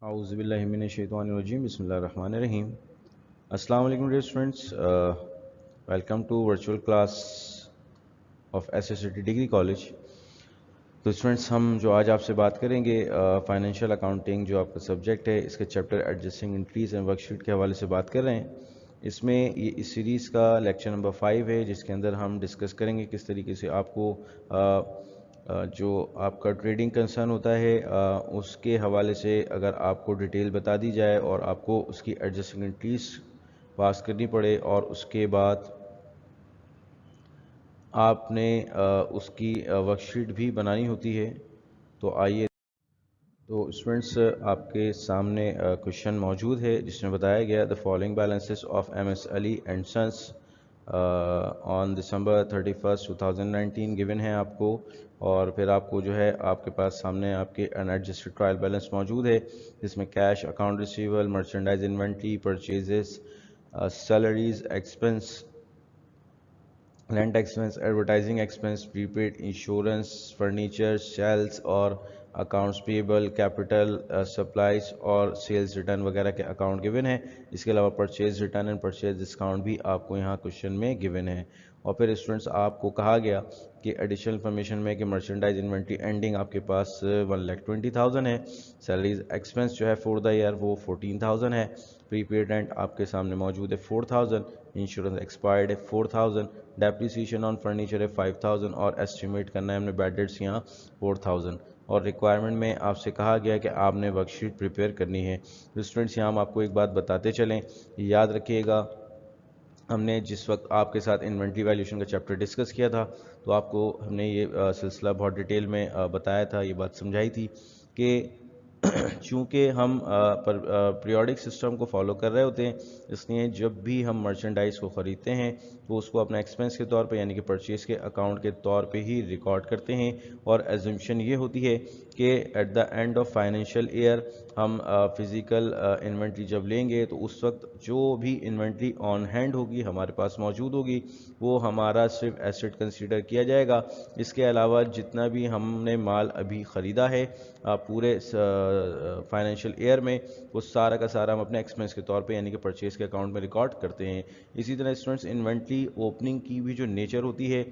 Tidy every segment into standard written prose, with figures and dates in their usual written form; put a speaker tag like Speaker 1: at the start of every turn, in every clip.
Speaker 1: Auzubillahiminash-shaytanir-rajim. Bismillahir-Rahmanir-Rahim. Assalamu alaikum dear students. Welcome to virtual class of SSCT Degree College. तो students हम जो आज आपसे बात करेंगे फाइनेंशियल अकाउंटिंग जो आपका सब्जेक्ट है इसके chapter adjusting entries and worksheet के हवाले से बात कर रहे हैं। इसमें ये इस सीरीज़ का लेक्चर नंबर 5 है जिसके अंदर हम डिस्कस करेंगे किस तरीके से आपको जो आपका ट्रेडिंग कंसर्न होता है उसके हवाले से अगर आपको डिटेल बता दी जाए और आपको उसकी एडजस्टिंग एंट्रीज पास करनी पड़े और उसके बाद आपने उसकी वर्कशीट भी बनानी होती है। तो आइए, तो स्टूडेंट्स आपके सामने क्वेश्चन मौजूद है जिसमें बताया गया the following balances of MS Ali and sons on December 31st 2019 given है आपको। और फिर आपको जो है आपके पास सामने आपके अनएडजस्टेड ट्रायल बैलेंस मौजूद है जिसमें cash, account receivable, merchandise inventory, purchases, salaries expense, rent expense, advertising expense, prepaid insurance, furniture, sales और अकाउंट्स पेबल, कैपिटल, सप्लाईज और सेल्स रिटर्न वगैरह के अकाउंट गिवन है। इसके अलावा purchase return and purchase discount भी आपको यहाँ क्वेश्चन में गिवन है। और फिर स्टूडेंट्स आपको कहा गया कि एडिशनल इन्फॉर्मेशन में कि मर्चेंडाइज इन्वेंट्री एंडिंग आपके पास 1,20,000 है, सैलरीज एक्सपेंस जो है फॉर द ईयर वो 14,000 है, प्रीपेड रेंट आपके सामने मौजूद है 4,000, इंश्योरेंस एक्सपायर्ड है 4,000, डेप्रिसिएशन ऑन फर्नीचर है 5,000 और एस्टिमेट करना है हमने बैड डेट्स यहाँ 4,000। और रिक्वायरमेंट में आपसे कहा गया कि आपने वर्कशीट प्रिपेयर करनी है। तो स्टूडेंट्स यहाँ हम आपको एक बात बताते चलें, याद रखिएगा हमने जिस वक्त आपके साथ इन्वेंट्री वैल्यूएशन का चैप्टर डिस्कस किया था तो आपको हमने ये सिलसिला बहुत डिटेल में बताया था, ये बात समझाई थी कि चूँकि हम पीरियोडिक सिस्टम को फॉलो कर रहे होते हैं, इसलिए जब भी हम मर्चेंडाइज को ख़रीदते हैं तो उसको अपना एक्सपेंस के तौर पे यानी कि परचेज़ के अकाउंट के तौर पे ही रिकॉर्ड करते हैं। और एजम्पशन ये होती है कि at the end of financial year हम फिज़िकल इन्वेंट्री जब लेंगे तो उस वक्त जो भी इन्वेंट्री ऑन हैंड होगी हमारे पास मौजूद होगी वो हमारा सिर्फ एसेट कंसीडर किया जाएगा। इसके अलावा जितना भी हमने माल अभी ख़रीदा है पूरे फाइनेंशियल ईयर में वो सारा का सारा हम अपने एक्सपेंस के तौर पे यानी कि परचेज के अकाउंट में रिकॉर्ड करते हैं। इसी तरह स्टूडेंट्स इन्वेंट्री ओपनिंग की भी जो नेचर होती है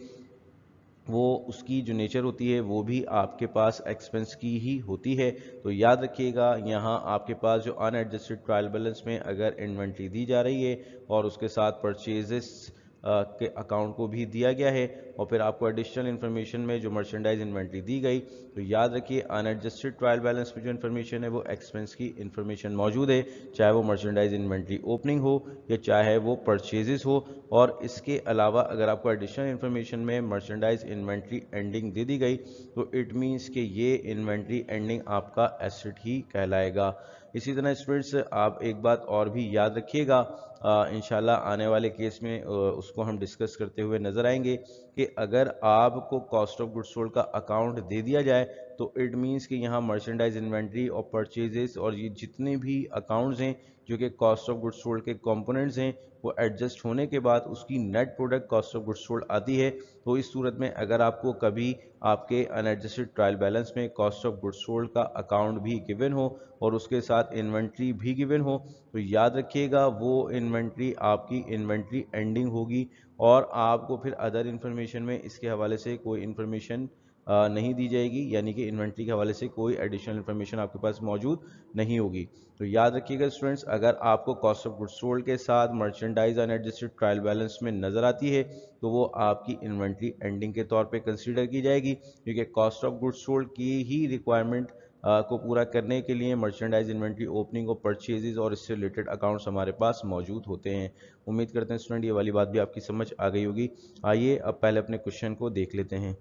Speaker 1: वो उसकी जो नेचर होती है वो भी आपके पास एक्सपेंस की ही होती है। तो याद रखिएगा यहाँ आपके पास जो अनएडजस्टेड ट्रायल बैलेंस में अगर इन्वेंट्री दी जा रही है और उसके साथ परचेजेस के अकाउंट को भी दिया गया है और फिर आपको एडिशनल इन्फॉर्मेशन में जो मर्चेंडाइज इन्वेंट्री दी गई, तो याद रखिए अनएडजस्टेड ट्रायल बैलेंस में जो इन्फॉर्मेशन है वो एक्सपेंस की इन्फॉर्मेशन मौजूद है, चाहे वो मर्चेंडाइज इन्वेंट्री ओपनिंग हो या चाहे वो परचेजेस हो। और इसके अलावा अगर आपको एडिशनल इन्फॉर्मेशन में मर्चेंडाइज इन्वेंट्री एंडिंग दे दी गई तो इट मीन्स कि ये इन्वेंट्री एंडिंग आपका एसेट ही कहलाएगा। इसी तरह स्टूडेंट्स आप एक बात और भी याद रखिएगा, इंशाल्लाह आने वाले केस में उसको हम डिस्कस करते हुए नज़र आएंगे कि अगर आपको कॉस्ट ऑफ गुड्स सोल्ड का अकाउंट दे दिया जाए तो इट मीन्स कि यहाँ मर्चेंडाइज इन्वेंट्री और परचेजेस और ये जितने भी अकाउंट्स हैं जो कि कॉस्ट ऑफ गुड्स सोल्ड के कंपोनेंट्स हैं वो एडजस्ट होने के बाद उसकी net product cost of goods sold आती है। तो इस सूरत में अगर आपको कभी आपके अनएडजस्टेड ट्रायल बैलेंस में कॉस्ट ऑफ गुड्स सोल्ड का अकाउंट भी गिवन हो और उसके साथ इन्वेंट्री भी गिवन हो तो याद रखिएगा वो इन्वेंट्री आपकी इन्वेंट्री एंडिंग होगी और आपको फिर अदर इन्फॉर्मेशन में इसके हवाले से कोई इन्फॉर्मेशन नहीं दी जाएगी, यानी कि इन्वेंट्री के हवाले से कोई एडिशनल इन्फॉर्मेशन आपके पास मौजूद नहीं होगी। तो याद रखिएगा स्टूडेंट्स, अगर आपको कॉस्ट ऑफ गुड्स सोल्ड के साथ मर्चेंडाइज अनएडजस्टेड ट्रायल बैलेंस में नज़र आती है तो वो आपकी इन्वेंट्री एंडिंग के तौर पे कंसीडर की जाएगी, क्योंकि कॉस्ट ऑफ गुड्स सोल्ड की ही रिक्वायरमेंट को पूरा करने के लिए मर्चेंडाइज इन्वेंट्री ओपनिंग और परचेजेज और इससे रिलेटेड अकाउंट्स हमारे पास मौजूद होते हैं। उम्मीद करते हैं स्टूडेंट ये वाली बात भी आपकी समझ आ गई होगी। आइए अब पहले अपने क्वेश्चन को देख लेते हैं।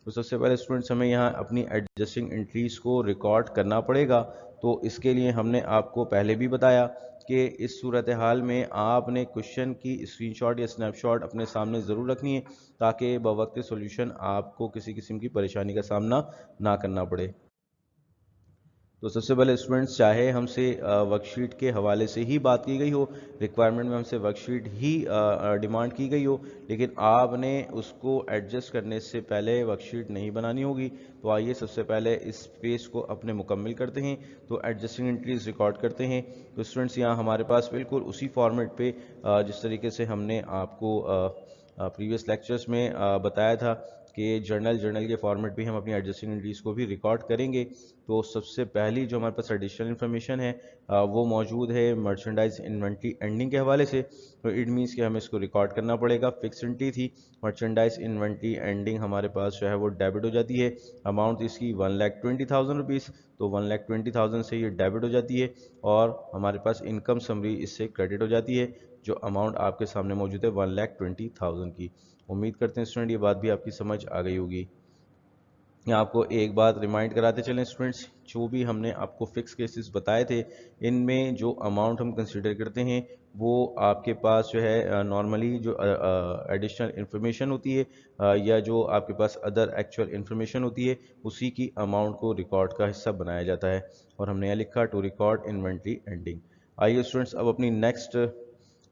Speaker 1: तो सबसे पहले स्टूडेंट्स हमें यहाँ अपनी एडजस्टिंग एंट्रीज को रिकॉर्ड करना पड़ेगा। तो इसके लिए हमने आपको पहले भी बताया कि इस सूरत हाल में आपने क्वेश्चन की स्क्रीनशॉट या स्नैपशॉट अपने सामने ज़रूर रखनी है ताकि बवक्त सॉल्यूशन आपको किसी किस्म की परेशानी का सामना ना करना पड़े। तो सबसे पहले स्टूडेंट्स, चाहे हमसे वर्कशीट के हवाले से ही बात की गई हो, रिक्वायरमेंट में हमसे वर्कशीट ही डिमांड की गई हो, लेकिन आपने उसको एडजस्ट करने से पहले वर्कशीट नहीं बनानी होगी, तो आइए सबसे पहले इस पेज को अपने मुकम्मल करते हैं। तो एडजस्टिंग एंट्रीज रिकॉर्ड करते हैं। तो स्टूडेंट्स, यहाँ हमारे पास बिल्कुल उसी फॉर्मेट पे जिस तरीके से हमने आपको प्रीवियस लेक्चर्स में बताया था कि जर्नल के फॉर्मेट भी हम अपनी एडजस्टिंग एंट्रीज को भी रिकॉर्ड करेंगे। तो सबसे पहली जो हमारे पास एडिशनल इन्फॉर्मेशन है वो मौजूद है मर्चेंडाइज इन्वेंट्री एंडिंग के हवाले से। तो इट मीन्स कि हमें इसको रिकॉर्ड करना पड़ेगा। फिक्स एंट्री थी, मर्चेंडाइज इन्वेंट्री एंडिंग हमारे पास जो है वो डेबिट हो जाती है। अमाउंट इसकी 1,20,000 रुपीज़, तो 1,20,000 से ये डेबिट हो जाती है और हमारे पास इनकम समरी इससे क्रेडिट हो जाती है। जो अमाउंट आपके सामने मौजूद है 1,20,000 की। उम्मीद करते हैं स्टूडेंट ये बात भी आपकी समझ आ गई होगी। यहाँ आपको एक बात रिमाइंड कराते चलें स्टूडेंट्स, जो भी हमने आपको फिक्स केसेस बताए थे, इनमें जो अमाउंट हम कंसीडर करते हैं वो आपके पास जो है नॉर्मली जो एडिशनल इन्फॉर्मेशन होती है या जो आपके पास अदर एक्चुअल इन्फॉर्मेशन होती है, उसी की अमाउंट को रिकॉर्ड का हिस्सा बनाया जाता है। और हमने यहाँ लिखा टू रिकॉर्ड इन्वेंट्री एंडिंग। आइए स्टूडेंट्स, अब अपनी नेक्स्ट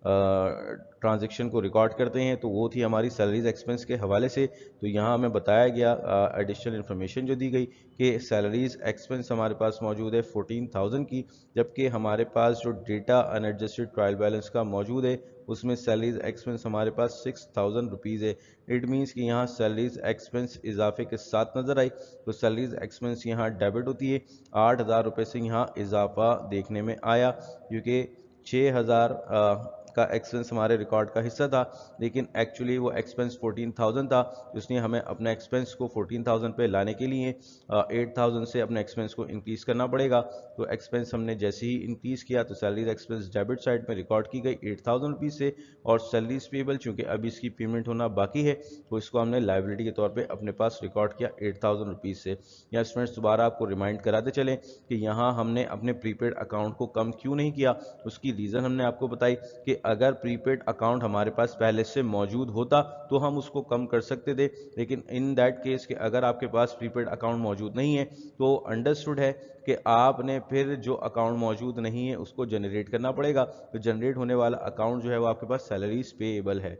Speaker 1: ट्रांजैक्शन को रिकॉर्ड करते हैं। तो वो थी हमारी सैलरीज एक्सपेंस के हवाले से। तो यहाँ हमें बताया गया एडिशनल इन्फॉर्मेशन जो दी गई कि सैलरीज एक्सपेंस हमारे पास मौजूद है 14,000 की, जबकि हमारे पास जो डेटा अनएडजस्टेड ट्रायल बैलेंस का मौजूद है उसमें सैलरीज एक्सपेंस हमारे पास 6,000 रुपीज़ है। इट मीन्स कि यहाँ सैलरीज एक्सपेंस इजाफे के साथ नज़र आई, तो सैलरीज एक्सपेंस यहाँ डेबिट होती है। 8,000 रुपये से यहाँ इजाफा देखने में आया, क्योंकि 6,000 का एक्सपेंस हमारे रिकॉर्ड का हिस्सा था, लेकिन एक्चुअली वो एक्सपेंस 14,000 था। इसलिए हमें अपने एक्सपेंस को 14,000 पे लाने के लिए 8,000 से अपने एक्सपेंस को इंक्रीज़ करना पड़ेगा। तो एक्सपेंस हमने जैसे ही इंक्रीज़ किया तो सैलरीज एक्सपेंस डेबिट साइड में रिकॉर्ड की गई 8,000 रुपीज़ से, और सैलरीज पेबल चूँकि अभी इसकी पेमेंट होना बाकी है तो इसको हमने लाइबिलिटी के तौर पर अपने पास रिकॉर्ड किया 8,000 रुपीज़ से। या स्टूडेंट्स, दोबारा आपको रिमाइंड कराते चलें कि यहाँ हमने अपने प्रीपेड अकाउंट को कम क्यों नहीं किया। उसकी रीज़न हमने आपको बताई कि अगर प्रीपेड अकाउंट हमारे पास पहले से मौजूद होता तो हम उसको कम कर सकते थे, लेकिन इन दैट केस कि अगर आपके पास प्रीपेड अकाउंट मौजूद नहीं है तो अंडरस्टूड है कि आपने फिर जो अकाउंट मौजूद नहीं है उसको जनरेट करना पड़ेगा। तो जनरेट होने वाला अकाउंट जो है वो आपके पास सैलरीज पेएबल है।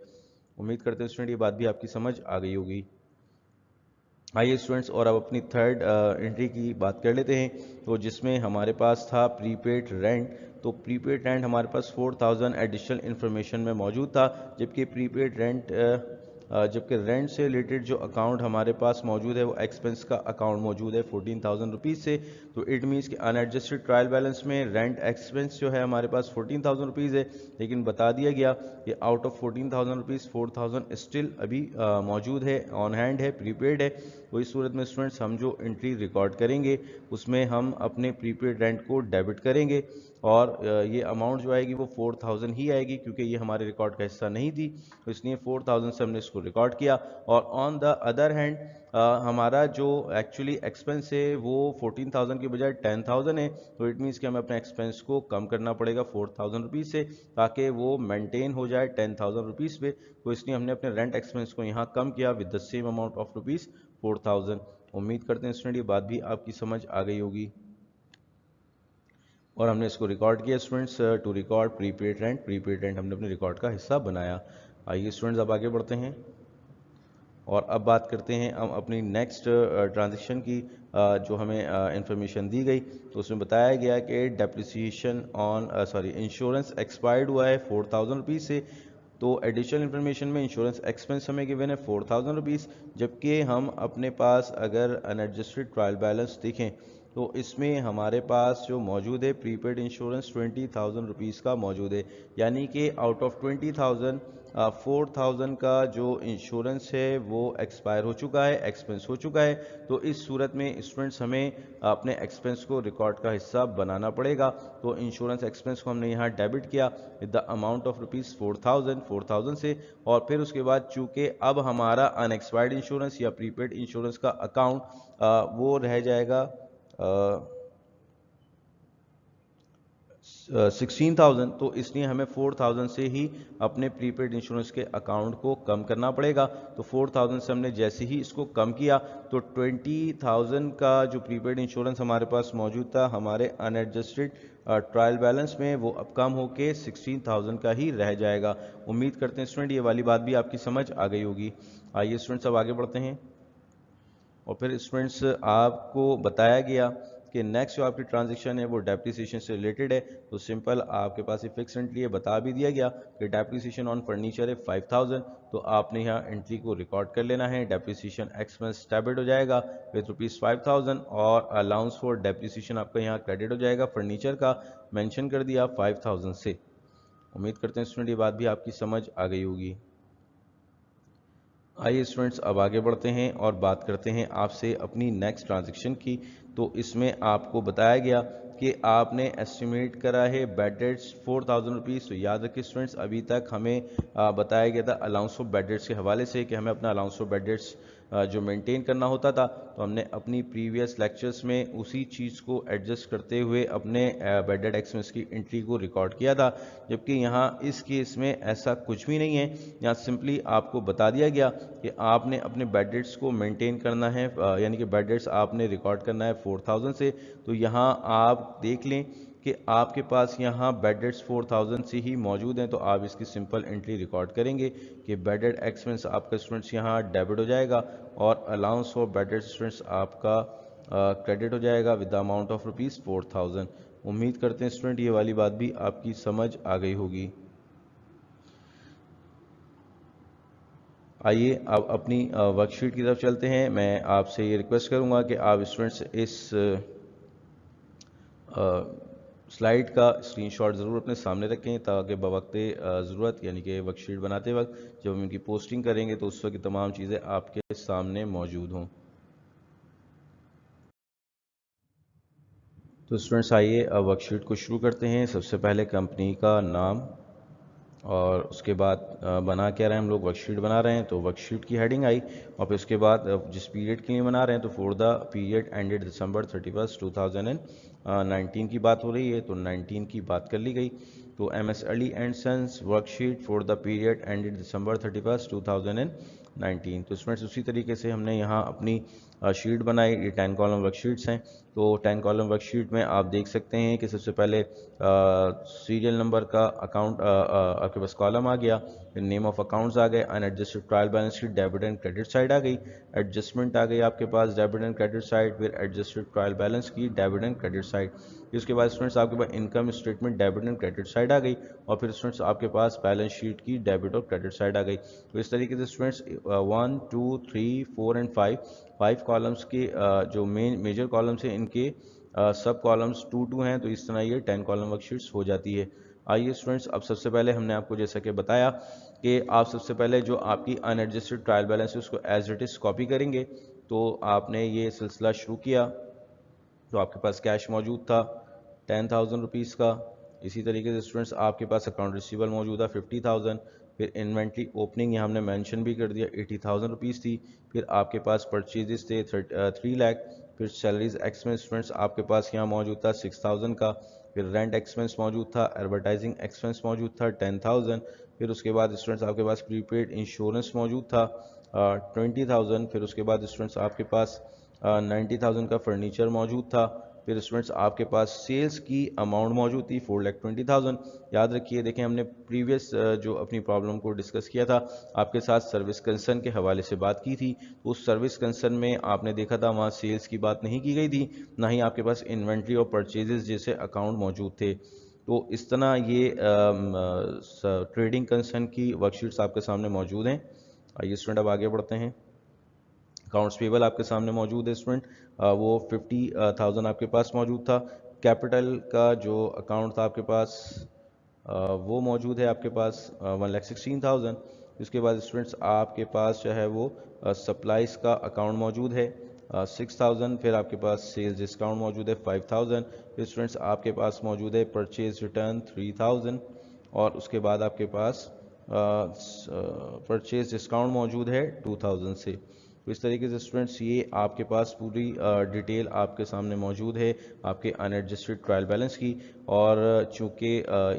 Speaker 1: उम्मीद करते हैं स्टूडेंट ये बात भी आपकी समझ आ गई होगी। आइए स्टूडेंट्स, और अब अपनी थर्ड एंट्री की बात कर लेते हैं, तो जिसमें हमारे पास था प्रीपेड रेंट। तो प्रीपेड रेंट हमारे पास 4,000 एडिशनल इन्फॉर्मेशन में मौजूद था, जबकि प्रीपेड रेंट जबकि रेंट से रिलेटेड जो अकाउंट हमारे पास मौजूद है वो एक्सपेंस का अकाउंट मौजूद है 14,000 रुपीज़ से। तो इट मीन्स कि अनएडजस्टेड ट्रायल बैलेंस में रेंट एक्सपेंस जो है हमारे पास 14,000 रुपीज़ है, लेकिन बता दिया गया कि आउट ऑफ 14,000 रुपीज़ 4,000 स्टिल अभी मौजूद है, ऑन हैंड है, प्रीपेड है। तो इस सूरत में स्टूडेंट्स हम जो एंट्री रिकॉर्ड करेंगे उसमें हम अपने प्रीपेड रेंट को डेबिट करेंगे, और ये अमाउंट जो आएगी वो 4,000 ही आएगी, क्योंकि ये हमारे रिकॉर्ड का हिस्सा नहीं थी, तो इसलिए 4,000 से हमने इसको रिकॉर्ड किया। और ऑन द अदर हैंड हमारा जो एक्चुअली एक्सपेंस है वो 14,000 की बजाय 10,000 है। तो इट मीन्स कि हमें अपने एक्सपेंस को कम करना पड़ेगा 4,000 रुपीज़ से, ताकि वो मेंटेन हो जाए 10,000 रुपीज़ पे। तो इसलिए हमने अपने रेंट एक्सपेंस को यहाँ कम किया with the same amount of rupees 4,000। उम्मीद करते हैं स्टूडेंट ये बात भी आपकी समझ आ गई होगी। और हमने इसको रिकॉर्ड किया students to record prepaid rent. Prepaid rent हमने अपने रिकॉर्ड का हिस्सा बनाया। आइए स्टूडेंट्स, अब आगे बढ़ते हैं और अब बात करते हैं हम अपनी नेक्स्ट ट्रांजेक्शन की। जो हमें इंफॉर्मेशन दी गई तो उसमें बताया गया कि डेप्रिसिएशन ऑन इंश्योरेंस एक्सपायर्ड हुआ है 4,000 रुपीज़ से। तो एडिशनल इन्फॉर्मेशन में इंश्योरेंस एक्सपेंस हमें गिवन है 4,000 रुपीज़, जबकि हम अपने पास अगर अनएडजस्टेड ट्रायल बैलेंस देखें तो इसमें हमारे पास जो मौजूद है प्रीपेड इंश्योरेंस 20,000 रुपीज़ का मौजूद है। यानी कि आउट ऑफ 20,000 4,000 का जो इंश्योरेंस है वो एक्सपायर हो चुका है, एक्सपेंस हो चुका है। तो इस सूरत में स्टूडेंट्स हमें अपने एक्सपेंस को रिकॉर्ड का हिस्सा बनाना पड़ेगा। तो इंश्योरेंस एक्सपेंस को हमने यहाँ डेबिट किया with the amount of rupees 4,000 से, और फिर उसके बाद चूँकि अब हमारा अनएक्सपायर्ड इंश्योरेंस या प्रीपेड इंश्योरेंस का अकाउंट वो रह जाएगा 16,000, तो इसलिए हमें 4,000 से ही अपने प्रीपेड इंश्योरेंस के अकाउंट को कम करना पड़ेगा। तो 4,000 से हमने जैसे ही इसको कम किया तो 20,000 का जो प्रीपेड इंश्योरेंस हमारे पास मौजूद था हमारे अनएडजस्टेड ट्रायल बैलेंस में, वो अब कम होके 16,000 का ही रह जाएगा। उम्मीद करते हैं स्टूडेंट ये वाली बात भी आपकी समझ आ गई होगी। आइए स्टूडेंट्स अब आगे बढ़ते हैं। और फिर स्टूडेंट्स आपको बताया गया कि नेक्स्ट जो आपकी ट्रांजेक्शन है वो डेप्रिसिएशन से रिलेटेड है। तो सिंपल आपके पास फिक्स एंट्री है, बता भी दिया गया कि डेप्रिसिएशन ऑन फर्नीचर है 5,000, तो आपने यहाँ एंट्री को रिकॉर्ड कर लेना है। डेप्रिसिएशन एक्सपेंस डेबिट हो जाएगा विद ₹5,000 और अलाउंस फॉर डेप्रिसिएशन आपका यहाँ क्रेडिट हो जाएगा। फर्नीचर का मेंशन कर दिया 5,000 से। उम्मीद करते हैं स्टूडेंट ये बात भी आपकी समझ आ गई होगी। आइए स्टूडेंट्स अब आगे बढ़ते हैं और बात करते हैं आपसे अपनी नेक्स्ट ट्रांजैक्शन की। तो इसमें आपको बताया गया कि आपने एस्टिमेट करा है बेड रेट्स 4,000 रुपीज़। तो याद रखिए स्टूडेंट्स अभी तक हमें बताया गया था अलाउंस ऑफ बेड रेट्स के हवाले से कि हमें अपना अलाउंस ऑफ बेड रेट्स जो मेंटेन करना होता था, तो हमने अपनी प्रीवियस लेक्चर्स में उसी चीज़ को एडजस्ट करते हुए अपने बेड रेट एक्सपेंस की एंट्री को रिकॉर्ड किया था। जबकि यहाँ इस केस में ऐसा कुछ भी नहीं है। यहाँ सिंपली आपको बता दिया गया कि आपने अपने बेड रेट्स को मेंटेन करना है, यानी कि बेड रेट्स आपने रिकॉर्ड करना है 4,000 से। तो यहाँ आप देख लें कि आपके पास यहाँ बेड रेट्स 4,000 से ही मौजूद हैं, तो आप इसकी सिंपल एंट्री रिकॉर्ड करेंगे कि बेड रेट एक्सपेंस आपका स्टूडेंट्स यहाँ डेबिट हो जाएगा और allowance for bed rate students आपका क्रेडिट हो जाएगा विद द अमाउंट ऑफ ₹4,000। उम्मीद करते हैं स्टूडेंट ये वाली बात भी आपकी समझ आ गई होगी। आइए अब अपनी वर्कशीट की तरफ चलते हैं। मैं आपसे ये रिक्वेस्ट करूंगा कि आप स्टूडेंट्स इस स्लाइड का स्क्रीनशॉट ज़रूर अपने सामने रखें ताकि बवक्त ज़रूरत यानी कि वर्कशीट बनाते वक्त जब हम इनकी पोस्टिंग करेंगे तो उस वक्त तमाम चीज़ें आपके सामने मौजूद हों। तो स्टूडेंट्स आइए अब वर्कशीट को शुरू करते हैं। सबसे पहले कंपनी का नाम और उसके बाद बना क्या रहे हैं हम लोग, वर्कशीट बना रहे हैं तो वर्कशीट की हेडिंग आई। और फिर उसके बाद जिस पीरियड के लिए बना रहे हैं तो for the period ended December 31, 2019 की बात हो रही है, तो 19 की बात कर ली गई। तो MS early and sons worksheet for the period ended December 31, 2019। तो स्टूडेंट्स उसी तरीके से हमने यहाँ अपनी शीट बनाई। ये 10 कॉलम वर्कशीट्स हैं। तो 10 कॉलम वर्कशीट में आप देख सकते हैं कि सबसे पहले सीरियल नंबर का अकाउंट आपके पास कॉलम आ गया, फिर नेम ऑफ अकाउंट्स आ गए, unadjusted trial balance sheet debit and credit side आ गई, एडजस्टमेंट आ गई आपके पास डेबिट एंड क्रेडिट साइड, फिर एडजस्टेड ट्रायल बैलेंस की डेबिट एंड क्रेडिट साइड। इसके बाद स्टूडेंट्स आपके पास income statement debit and credit side आ गई, और फिर स्टूडेंट्स आपके पास बैलेंस शीट की डेबिट और क्रेडिट साइड आ गई। तो इस तरीके से स्टूडेंट्स 1, 2, 3, 4 एंड 5 कॉलम्स के जो मेजर कॉलम्स हैं इनके सब कॉलम्स 2 हैं। तो इस तरह ये 10 कॉलम वर्कशीट्स हो जाती है। आइए स्टूडेंट्स अब सबसे पहले हमने आपको जैसा कि बताया कि आप सबसे पहले जो आपकी अनएडजस्टेड ट्रायल बैलेंस है उसको एज इट इज़ कॉपी करेंगे। तो आपने ये सिलसिला शुरू किया तो आपके पास कैश मौजूद था 10,000 रुपीज़ का। इसी तरीके से स्टूडेंट्स आपके पास अकाउंट रिसीवेबल मौजूद था 50,000। फिर इन्वेंट्री ओपनिंग यहाँ हमने मेंशन भी कर दिया 80,000 रुपीज़ थी। फिर आपके पास परचेजेस थे 3 लाख। फिर सैलरीज एक्सपेंस स्टूडेंट्स आपके पास यहाँ मौजूद था 6,000 का। फिर रेंट एक्सपेंस मौजूद था, एडवर्टाइजिंग एक्सपेंस मौजूद था 10,000। फिर उसके बाद स्टूडेंट्स आपके पास प्रीपेड इंश्योरेंस मौजूद था 20,000। फिर उसके बाद स्टूडेंट्स आपके पास 90,000 का फर्नीचर मौजूद था। फिर स्टूडेंट्स आपके पास सेल्स की अमाउंट मौजूद थी 4,20,000। याद रखिए, देखें हमने प्रीवियस जो अपनी प्रॉब्लम को डिस्कस किया था आपके साथ सर्विस कंसर्न के हवाले से बात की थी। तो उस सर्विस कंसर्न में आपने देखा था वहाँ सेल्स की बात नहीं की गई थी, ना ही आपके पास इन्वेंट्री और परचेजेस जैसे अकाउंट मौजूद थे। तो इस तरह ये ट्रेडिंग कंसर्न की वर्कशीट्स आपके सामने मौजूद हैं। आइए स्टूडेंट अब आगे बढ़ते हैं। अकाउंट्स पेबल आपके सामने मौजूद है स्टूडेंट, वो 50,000 आपके पास मौजूद था। कैपिटल का जो अकाउंट था आपके पास वो मौजूद है आपके पास 1,16,000। इसके बाद स्टूडेंट्स आपके पास जो है वो सप्लाइज का अकाउंट मौजूद है 6,000। फिर आपके पास सेल्स डिस्काउंट मौजूद है 5,000। फिर स्टूडेंट्स आपके पास मौजूद है परचेज रिटर्न 3,000। और उसके बाद आपके पास परचेज डिस्काउंट मौजूद है 2,000 से। तो इस तरीके से स्टूडेंट्स ये आपके पास पूरी डिटेल आपके सामने मौजूद है आपके अनएडजस्टेड ट्रायल बैलेंस की। और चूँकि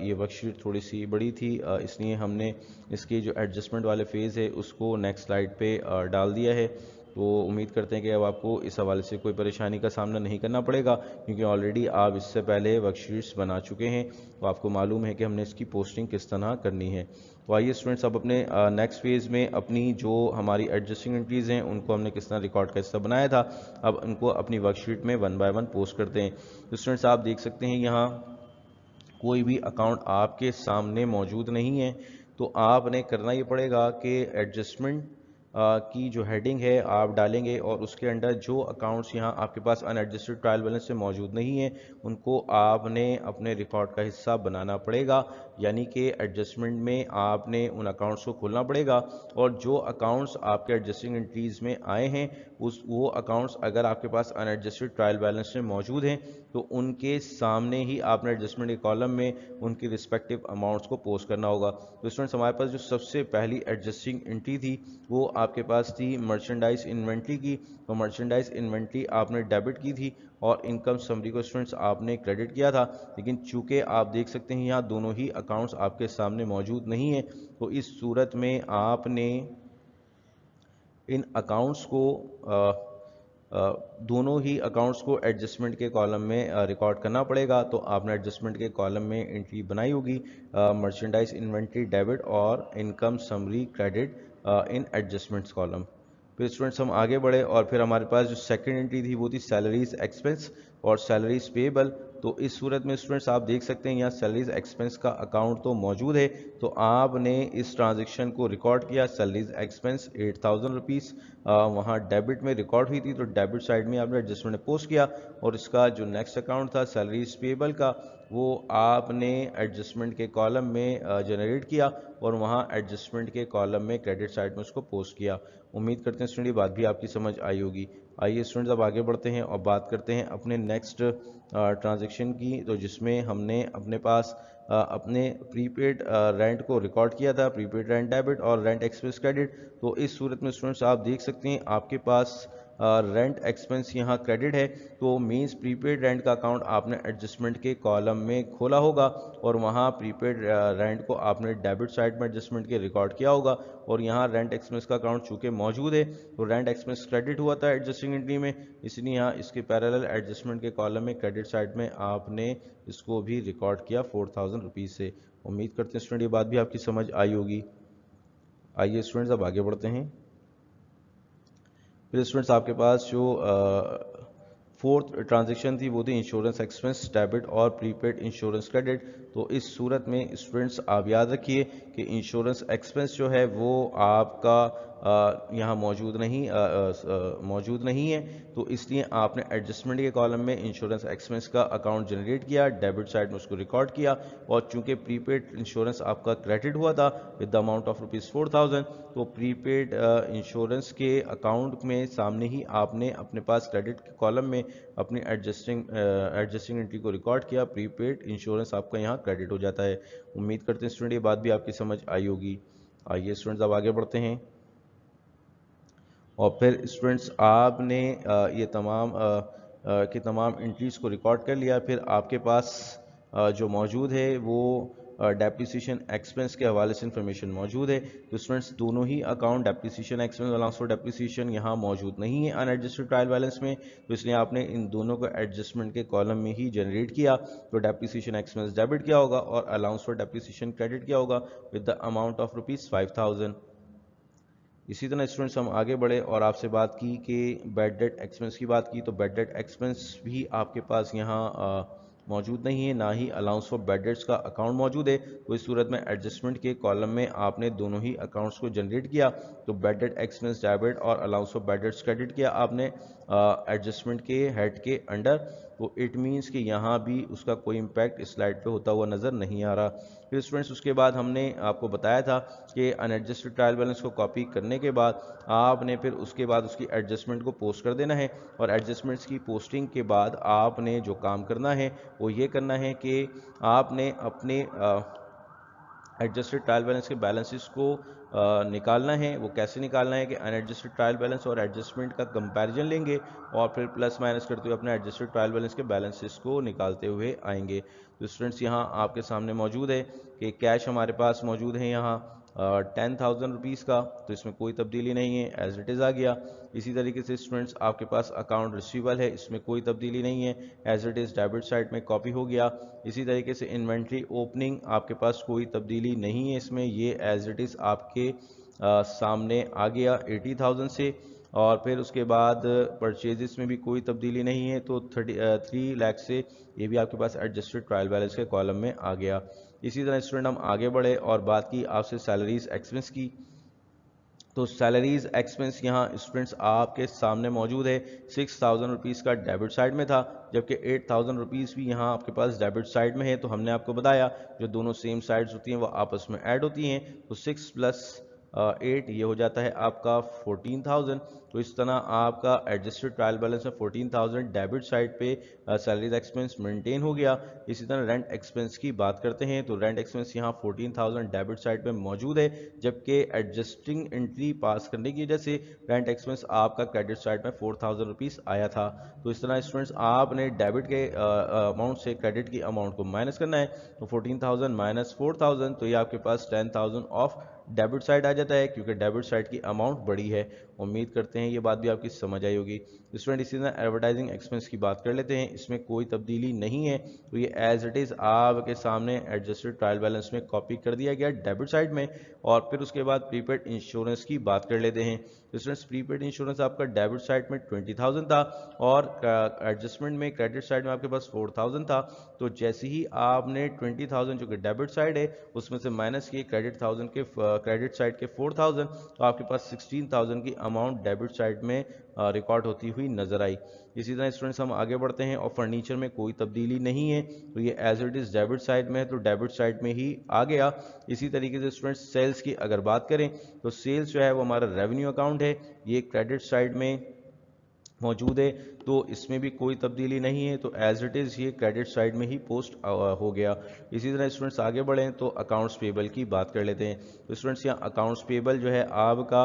Speaker 1: ये वर्कशीट थोड़ी सी बड़ी थी इसलिए हमने इसकी जो एडजस्टमेंट वाले फेज़ है उसको नेक्स्ट स्लाइड पे डाल दिया है। तो उम्मीद करते हैं कि अब आपको इस हवाले से कोई परेशानी का सामना नहीं करना पड़ेगा, क्योंकि ऑलरेडी आप इससे पहले वर्कशीट्स बना चुके हैं, तो आपको मालूम है कि हमने इसकी पोस्टिंग किस तरह करनी है। तो आइए स्टूडेंट्स, अब अपने नेक्स्ट फेज़ में अपनी जो हमारी एडजस्टिंग एंट्रीज़ हैं उनको हमने किस तरह रिकॉर्ड का हिस्सा बनाया था, अब उनको अपनी वर्कशीट में 1 बाय 1 पोस्ट करते हैं। तो स्टूडेंट्स आप देख सकते हैं यहाँ कोई भी अकाउंट आपके सामने मौजूद नहीं है, तो आपने करना ये पड़ेगा कि एडजस्टमेंट की जो हेडिंग है आप डालेंगे और उसके अंडर जो अकाउंट्स यहाँ आपके पास अनएडजस्टेड ट्रायल बैलेंस से मौजूद नहीं है उनको आपने अपने रिकॉर्ड का हिस्सा बनाना पड़ेगा। यानी कि एडजस्टमेंट में आपने उन अकाउंट्स को खोलना पड़ेगा और जो अकाउंट्स आपके एडजस्टिंग एंट्रीज में आए हैं वो अकाउंट्स अगर आपके पास अनएडजस्टेड ट्रायल बैलेंस में मौजूद हैं तो उनके सामने ही आपने एडजस्टमेंट के कॉलम में उनकी रिस्पेक्टिव अमाउंट्स को पोस्ट करना होगा। तो स्टूडेंट्स हमारे पास जो सबसे पहली एडजस्टिंग एंट्री थी वो आपके पास थी मर्चेंडाइज इन्वेंट्री की। तो मर्चेंडाइज इन्वेंट्री आपने डेबिट की थी और इनकम समरी को स्टूडेंट्स आपने क्रेडिट किया था, लेकिन चूंकि आप देख सकते हैं यहाँ दोनों ही अकाउंट्स आपके सामने मौजूद नहीं है, तो इस सूरत में आपने इन अकाउंट्स को दोनों ही अकाउंट्स को एडजस्टमेंट के कॉलम में रिकॉर्ड करना पड़ेगा। तो आपने एडजस्टमेंट के कॉलम में एंट्री बनाई होगी मर्चेंडाइज इन्वेंट्री डेबिट और income summary credit in adjustments column. फिर स्टूडेंट्स हम आगे बढ़े और फिर हमारे पास जो सेकंड एंट्री थी वो थी सैलरीज एक्सपेंस और सैलरीज पेएबल। तो इस सूरत में स्टूडेंट्स आप देख सकते हैं यहाँ सैलरीज एक्सपेंस का अकाउंट तो मौजूद है, तो आपने इस ट्रांजेक्शन को रिकॉर्ड किया। सैलरीज एक्सपेंस 8000 रुपीज़ वहाँ डेबिट में रिकॉर्ड हुई थी, तो डेबिट साइड में आपने एडजस्टमेंट पोस्ट किया और इसका जो नेक्स्ट अकाउंट था सैलरीज पेएबल का वो आपने एडजस्टमेंट के कॉलम में जनरेट किया और वहाँ एडजस्टमेंट के कॉलम में क्रेडिट साइड में उसको पोस्ट किया। उम्मीद करते हैं स्टूडेंट ये बात भी आपकी समझ आई होगी। आइए स्टूडेंट्स अब आगे बढ़ते हैं और बात करते हैं अपने नेक्स्ट ट्रांजैक्शन की, तो जिसमें हमने अपने पास अपने प्रीपेड रेंट को रिकॉर्ड किया था, प्रीपेड रेंट डेबिट और रेंट एक्सपेंस क्रेडिट। तो इस सूरत में स्टूडेंट्स आप देख सकते हैं आपके पास रेंट एक्सपेंस यहाँ क्रेडिट है, तो मींस प्रीपेड रेंट का अकाउंट आपने एडजस्टमेंट के कॉलम में खोला होगा और वहाँ प्रीपेड रेंट को आपने डेबिट साइड में एडजस्टमेंट के रिकॉर्ड किया होगा और यहाँ रेंट एक्सपेंस का अकाउंट चूंकि मौजूद है तो रेंट एक्सपेंस क्रेडिट हुआ था एडजस्टिंग एंट्री में, इसलिए यहाँ इसके पैरेलल एडजस्टमेंट के कॉलम में क्रेडिट साइड में आपने इसको भी रिकॉर्ड किया 4000 रुपीज़ से। उम्मीद करते हैं स्टूडेंट ये बात भी आपकी समझ आई होगी। आइए स्टूडेंट्स अब आगे बढ़ते हैं। फिर स्टूडेंट्स आपके पास जो फोर्थ ट्रांजैक्शन थी वो थी इंश्योरेंस एक्सपेंस डेबिट और प्रीपेड इंश्योरेंस क्रेडिट। तो इस सूरत में स्टूडेंट्स आप याद रखिए कि इंश्योरेंस एक्सपेंस जो है वो आपका यहाँ मौजूद नहीं है, तो इसलिए आपने एडजस्टमेंट के कॉलम में इंश्योरेंस एक्सपेंस का अकाउंट जनरेट किया, डेबिट साइड में उसको रिकॉर्ड किया और चूंकि प्रीपेड इंश्योरेंस आपका क्रेडिट हुआ था विद द अमाउंट ऑफ ₹4000, तो प्रीपेड इंश्योरेंस के अकाउंट में सामने ही आपने अपने पास क्रेडिट के कॉलम में अपनी एडजस्टिंग एंट्री को रिकॉर्ड किया, प्रीपेड इंश्योरेंस आपका यहाँ क्रेडिट हो जाता है। उम्मीद करते हैं स्टूडेंट ये बात भी आपकी समझ आई होगी। आइए स्टूडेंट्स अब आगे बढ़ते हैं और फिर स्टूडेंट्स आपने ये तमाम एंट्रीज को रिकॉर्ड कर लिया। फिर आपके पास जो मौजूद है वो डेप्रिसिएशन एक्सपेंस के हवाले से इंफॉर्मेशन मौजूद है। तो स्टूडेंट्स दोनों ही account depreciation expense allowance for depreciation यहाँ मौजूद नहीं है अनएडजस्टेड ट्रायल बैलेंस में, तो इसलिए आपने इन दोनों को एडजस्टमेंट के कॉलम में ही जनरेट किया। तो डेप्रिसिएशन एक्सपेंस डेबिट किया होगा और अलाउंस फॉर डेप्रिसिएशन क्रेडिट किया होगा विद द अमाउंट ऑफ ₹5000। इसी तरह स्टूडेंट्स हम आगे बढ़े और आपसे बात की कि बैड डेट एक्सपेंस की बात की, तो बैड डेट एक्सपेंस भी आपके पास यहाँ मौजूद नहीं है, ना ही अलाउंस फॉर बैड डेट्स का अकाउंट मौजूद है। तो इस सूरत में एडजस्टमेंट के कॉलम में आपने दोनों ही अकाउंट्स को जनरेट किया, तो बैड डेट एक्सपेंस डेबिट और allowance for bad debts credit किया आपने एडजस्टमेंट के हेड के अंडर। तो इट मीन्स कि यहाँ भी उसका कोई इम्पैक्ट इस स्लाइड पे होता हुआ नज़र नहीं आ रहा। फिर स्टूडेंट्स उसके बाद हमने आपको बताया था कि अनएडजस्टेड ट्रायल बैलेंस को कॉपी करने के बाद आपने फिर उसके बाद उसकी एडजस्टमेंट को पोस्ट कर देना है और एडजस्टमेंट्स की पोस्टिंग के बाद आपने जो काम करना है वो ये करना है कि आपने अपने एडजस्टेड ट्रायल बैलेंस के बैलेंसेस को निकालना है। वो कैसे निकालना है कि अनएडजस्टेड ट्रायल बैलेंस और एडजस्टमेंट का कंपैरिजन लेंगे और फिर प्लस माइनस करते हुए अपने एडजस्टेड ट्रायल बैलेंस के बैलेंसेस को निकालते हुए आएंगे। तो स्टूडेंट्स यहाँ आपके सामने मौजूद है कि कैश हमारे पास मौजूद है यहाँ 10,000 रुपीज़ का, तो इसमें कोई तब्दीली नहीं है, एज इट इज़ आ गया। इसी तरीके से स्टूडेंट्स आपके पास अकाउंट रिसीवेबल है, इसमें कोई तब्दीली नहीं है, as it is debit side में कॉपी हो गया। इसी तरीके से इन्वेंट्री ओपनिंग आपके पास कोई तब्दीली नहीं है, इसमें ये एज इट इज़ आपके सामने आ गया 80,000 से। और फिर उसके बाद परचेजेस में भी कोई तब्दीली नहीं है, तो 3 लाख से ये भी आपके पास एडजस्टेड ट्रायल बैलेंस के कॉलम में आ गया। इसी तरह स्टूडेंट हम आगे बढ़े और बात की आपसे सैलरीज एक्सपेंस की। तो सैलरीज एक्सपेंस यहाँ स्टूडेंट्स आपके सामने मौजूद है। 6,000 रुपीज़ का डेबिट साइड में था, जबकि 8,000 रुपीज़ भी यहाँ आपके पास डेबिट साइड में है। तो हमने आपको बताया जो दोनों सेम साइड्स होती हैं वो आपस में ऐड होती हैं, तो 6 प्लस 8 ये हो जाता है आपका 14,000। तो इस तरह आपका एडजस्टेड ट्रायल बैलेंस में 14,000 डेबिट साइड पे सैलरीज एक्सपेंस मेंटेन हो गया। इसी तरह रेंट एक्सपेंस की बात करते हैं, तो रेंट एक्सपेंस यहाँ 14,000 डेबिट साइड पे मौजूद है, जबकि एडजस्टिंग एंट्री पास करने की वजह से रेंट एक्सपेंस आपका क्रेडिट साइड में 4,000 रुपीज़ आया था। तो इस तरह स्टूडेंट्स आपने डेबिट के अमाउंट से क्रेडिट की अमाउंट को माइनस करना है। तो 14,000 माइनस 4,000, तो ये आपके पास 10,000 ऑफ डेबिट साइड आ जाता है, क्योंकि डेबिट साइड की अमाउंट बड़ी है। उम्मीद करते हैं ये बात भी आपकी समझ आई होगी। स्टूडेंट इसी तरह एडवर्टाइजिंग एक्सपेंस की बात कर लेते हैं, इसमें कोई तब्दीली नहीं है, तो ये एज इट इज़ आपके सामने एडजस्टेड ट्रायल बैलेंस में कॉपी कर दिया गया डेबिट साइड में। और फिर उसके बाद प्रीपेड इंश्योरेंस की बात कर लेते हैं। स्टूडेंट्स प्रीपेड इंश्योरेंस आपका डेबिट साइड में 20,000 था और एडजस्टमेंट में क्रेडिट साइड में आपके पास 4,000 था। तो जैसे ही आपने 20,000 जो कि डेबिट साइड है उसमें से माइनस किए क्रेडिट साइड के 4,000, तो आपके पास 16,000 की अमाउंट डेबिट साइड में रिकॉर्ड होती हुई नजर आई। इसी तरह स्टूडेंट्स हम आगे बढ़ते हैं और फर्नीचर में कोई तब्दीली नहीं है, तो ये as it is debit side में है, तो डेबिट साइड में ही आ गया। इसी तरीके से स्टूडेंट्स सेल्स की अगर बात करें, तो सेल्स जो है वो हमारा रेवेन्यू अकाउंट है, ये क्रेडिट साइड में मौजूद है, तो इसमें भी कोई तब्दीली नहीं है, तो एज इट इज़ ये क्रेडिट साइड में ही पोस्ट हो गया। इसी तरह स्टूडेंट्स आगे बढ़ें तो अकाउंट्स पेबल की बात कर लेते हैं। तो स्टूडेंट्स यहाँ अकाउंट्स पेबल जो है आपका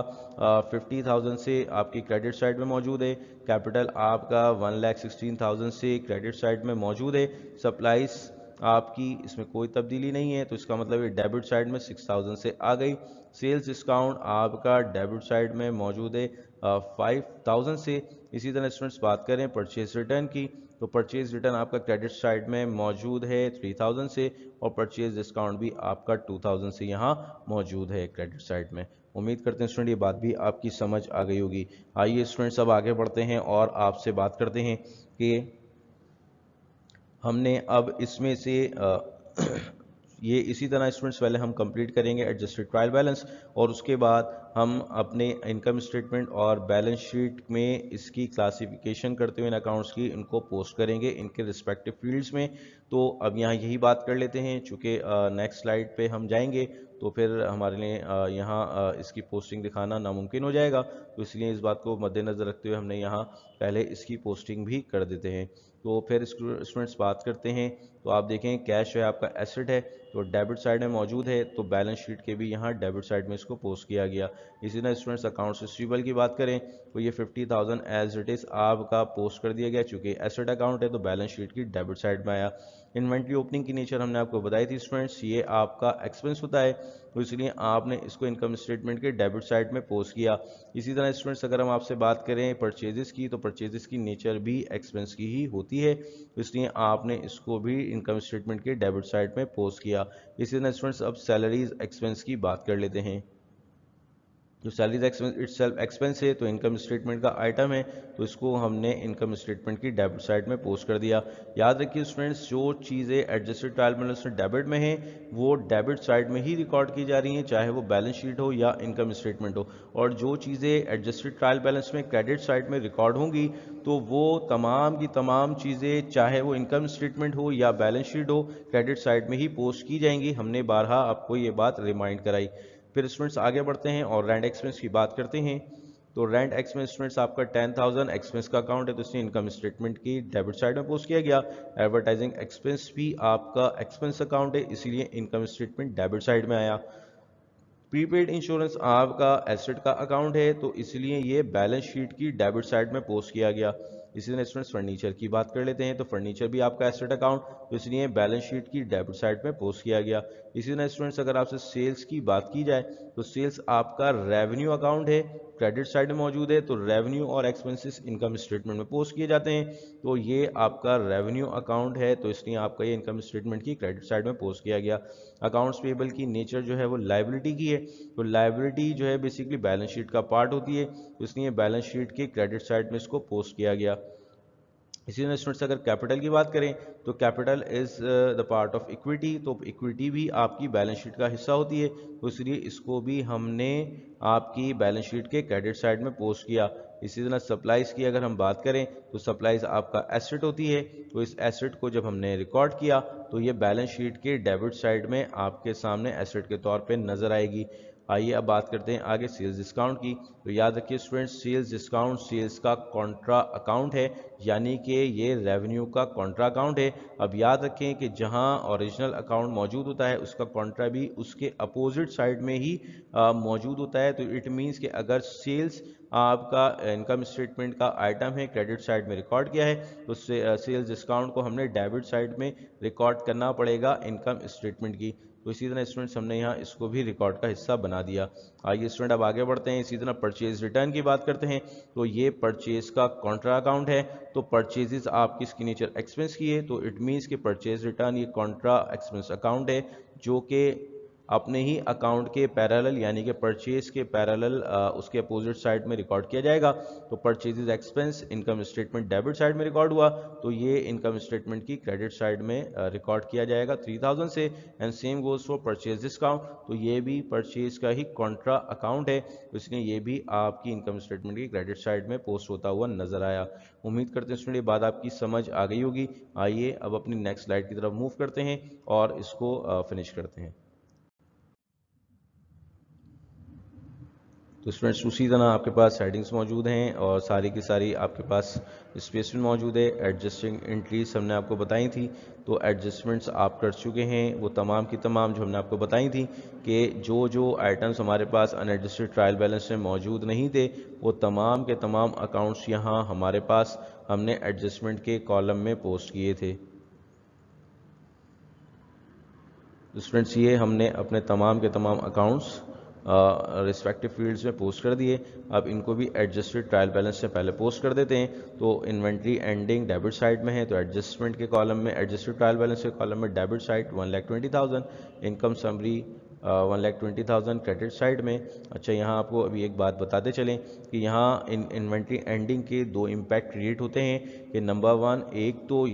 Speaker 1: 50,000 से आपकी क्रेडिट साइड में मौजूद है। कैपिटल आपका 1,16,000 से क्रेडिट साइड में मौजूद है। सप्लाईज आपकी इसमें कोई तब्दीली नहीं है, तो इसका मतलब ये डेबिट साइड में 6,000 से आ गई। सेल्स डिस्काउंट आपका डेबिट साइड में मौजूद है 5,000 से। इसी तरह स्टूडेंट्स बात करें परचेज रिटर्न की, तो परचेज रिटर्न आपका क्रेडिट साइड में मौजूद है 3,000 से और परचेज डिस्काउंट भी आपका 2,000 से यहाँ मौजूद है क्रेडिट साइड में। उम्मीद करते हैं स्टूडेंट ये बात भी आपकी समझ आ गई होगी। आइए स्टूडेंट्स अब आगे बढ़ते हैं और आपसे बात करते हैं कि हमने अब इसमें से ये इसी तरह स्टूडेंट्स पहले हम कंप्लीट करेंगे एडजस्टेड ट्रायल बैलेंस और उसके बाद हम अपने इनकम स्टेटमेंट और बैलेंस शीट में इसकी क्लासिफिकेशन करते हुए इन अकाउंट्स की इनको पोस्ट करेंगे इनके रिस्पेक्टिव फील्ड्स में। तो अब यहाँ यही बात कर लेते हैं, चूँकि नेक्स्ट स्लाइड पे हम जाएंगे तो फिर हमारे लिए यहाँ इसकी पोस्टिंग दिखाना नामुमकिन हो जाएगा, तो इसलिए इस बात को मद्देनज़र रखते हुए हमने यहाँ पहले इसकी पोस्टिंग भी कर देते हैं। तो फिर स्टूडेंट्स बात करते हैं, तो आप देखें कैश है आपका एसेट है, तो डेबिट साइड में मौजूद है, तो बैलेंस शीट के भी यहाँ डेबिट साइड में इसको पोस्ट किया गया। इसी तरह स्टूडेंट्स अकाउंट्स रिसीवेबल की बात करें, तो ये 50,000 एज इट इज़ आपका पोस्ट कर दिया गया, चूँकि एसेट अकाउंट है तो बैलेंस शीट की डेबिट साइड में आया। इन्वेंट्री ओपनिंग की नेचर हमने आपको बताई थी स्टूडेंट्स, ये आपका एक्सपेंस होता है, तो इसलिए आपने इसको इनकम स्टेटमेंट के डेबिट साइड में पोस्ट किया। इसी तरह स्टूडेंट्स अगर हम आपसे बात करें परचेजेस की, तो परचेजेस की नेचर भी एक्सपेंस की ही होती है, तो इसलिए आपने इसको भी इनकम स्टेटमेंट के डेबिट साइड में पोस्ट किया। इसी तरह स्टूडेंट्स अब सैलरीज एक्सपेंस की बात कर लेते हैं। जो सैलरीज एक्सपेंस इटसेल्फ एक्सपेंस है, तो इनकम स्टेटमेंट का आइटम है, तो इसको हमने इनकम स्टेटमेंट की डेबिट साइड में पोस्ट कर दिया। याद रखिए स्टूडेंट्स, जो चीज़ें एडजस्टेड ट्रायल बैलेंस में डेबिट में है वो डेबिट साइड में ही रिकॉर्ड की जा रही हैं, चाहे वो बैलेंस शीट हो या इनकम स्टेटमेंट हो। और जो चीज़ें एडजस्टेड ट्रायल बैलेंस में क्रेडिट साइड में रिकॉर्ड होंगी, तो वो तमाम की तमाम चीज़ें चाहे वो इनकम स्टेटमेंट हो या बैलेंस शीट हो, क्रेडिट साइड में ही पोस्ट की जाएंगी। हमने बारहा आपको ये बात रिमाइंड कराई। फिर स्टूडेंट्स आगे बढ़ते हैं और रेंट एक्सपेंस की बात करते हैं। तो रेंट एक्सपेंस स्टूडेंट्स आपका 10,000 एक्सपेंस का अकाउंट है, तो इसने इनकम स्टेटमेंट की डेबिट साइड में पोस्ट किया गया। एडवर्टाइजिंग एक्सपेंस भी आपका एक्सपेंस अकाउंट है, इसीलिए इनकम स्टेटमेंट डेबिट साइड में आया। प्रीपेड इंश्योरेंस आपका एसेट का अकाउंट है, तो इसलिए ये बैलेंस शीट की डेबिट साइड में पोस्ट किया गया। इसी तरह स्टूडेंट्स फर्नीचर की बात कर लेते हैं, तो फर्नीचर भी आपका एसेट अकाउंट, तो इसलिए बैलेंस शीट की डेबिट साइड में पोस्ट किया गया। इसी तरह स्टूडेंट्स अगर आपसे सेल्स की बात की जाए, तो सेल्स आपका रेवेन्यू अकाउंट है, क्रेडिट साइड में मौजूद है, तो रेवेन्यू और एक्सपेंसेस इनकम स्टेटमेंट में पोस्ट किए जाते हैं। तो ये आपका रेवेन्यू अकाउंट है, तो इसलिए आपका ये इनकम स्टेटमेंट की क्रेडिट साइड में पोस्ट किया गया। अकाउंट्स पेबल की नेचर जो है वो लाइबिलिटी की है, तो लाइबिलिटी जो है बेसिकली बैलेंस शीट का पार्ट होती है, तो इसलिए बैलेंस शीट के क्रेडिट साइड में इसको पोस्ट किया गया। इसी तरह स्टूडेंट्स अगर कैपिटल की बात करें, तो capital is the part of equity, तो इक्विटी भी आपकी बैलेंस शीट का हिस्सा होती है, तो इसलिए इसको भी हमने आपकी बैलेंस शीट के क्रेडिट साइड में पोस्ट किया। इसी तरह सप्लाईज की अगर हम बात करें, तो सप्लाईज आपका एसेट होती है, तो इस एसेट को जब हमने रिकॉर्ड किया, तो ये बैलेंस शीट के डेबिट साइड में आपके सामने एसेट के तौर पे नजर आएगी। आइए अब बात करते हैं आगे सेल्स डिस्काउंट की। तो याद रखिए स्टूडेंट्स, सेल्स डिस्काउंट सेल्स का कॉन्ट्रा अकाउंट है, यानी कि ये रेवेन्यू का कॉन्ट्रा अकाउंट है। अब याद रखें कि जहां ओरिजिनल अकाउंट मौजूद होता है, उसका कॉन्ट्रा भी उसके अपोजिट साइड में ही मौजूद होता है। तो इट मीन्स कि अगर सेल्स आपका इनकम स्टेटमेंट का आइटम है, क्रेडिट साइड में रिकॉर्ड किया है, तो सेल्स डिस्काउंट को हमने डेबिट साइड में रिकॉर्ड करना पड़ेगा इनकम स्टेटमेंट की। तो इसी तरह स्टूडेंट्स हमने यहाँ इसको भी रिकॉर्ड का हिस्सा बना दिया। आइए स्टूडेंट अब आगे बढ़ते हैं। इसी तरह परचेज रिटर्न की बात करते हैं, तो ये परचेज का कॉन्ट्रा अकाउंट है, तो परचेजेस आपकी इसकी नेचर एक्सपेंस की है, तो इट मीन्स कि परचेज रिटर्न ये कॉन्ट्रा एक्सपेंस अकाउंट है, जो कि अपने ही अकाउंट के पैरेलल यानी कि परचेज के पैरेलल उसके अपोजिट साइड में रिकॉर्ड किया जाएगा। तो purchases expense income statement debit side में रिकॉर्ड हुआ, तो ये इनकम स्टेटमेंट की क्रेडिट साइड में रिकॉर्ड किया जाएगा 3000 से। And same goes for purchase discount, तो ये भी परचेज का ही कॉन्ट्रा अकाउंट है, तो इसलिए ये भी आपकी इनकम स्टेटमेंट की क्रेडिट साइड में पोस्ट होता हुआ नजर आया। उम्मीद करते हैं स्टूडेंट ये बात आपकी समझ आ गई होगी। आइए अब अपनी नेक्स्ट स्लाइड की तरफ मूव करते हैं और इसको फिनिश करते हैं। तो स्टूडेंट्स उसी तरह आपके पास हेडिंग्स मौजूद हैं और सारी की सारी आपके पास स्पेस भी मौजूद है। एडजस्टिंग एंट्रीज हमने आपको बताई थी, तो एडजस्टमेंट्स आप कर चुके हैं, वो तमाम की तमाम जो हमने आपको बताई थी कि जो जो आइटम्स हमारे पास अनएडजस्टेड ट्रायल बैलेंस में मौजूद नहीं थे, वो तमाम के तमाम अकाउंट्स यहाँ हमारे पास हमने एडजस्टमेंट के कॉलम में पोस्ट किए थे। तो स्टूडेंट्स ये हमने अपने तमाम के तमाम अकाउंट्स रिस्पेक्टिव फील्ड्स में पोस्ट कर दिए। अब इनको भी एडजस्टेड ट्रायल बैलेंस से पहले पोस्ट कर देते हैं। तो इन्वेंट्री एंडिंग डेबिट साइड में है, तो एडजस्टमेंट के कॉलम में एडजस्टेड ट्रायल बैलेंस के कॉलम में debit side 1,20,000, income summary 1,20,000 credit side में। अच्छा, यहाँ आपको अभी एक बात बताते चलें कि यहाँ इन्वेंट्री एंडिंग के दो इम्पैक्ट क्रिएट होते हैं कि नंबर वन, एक तो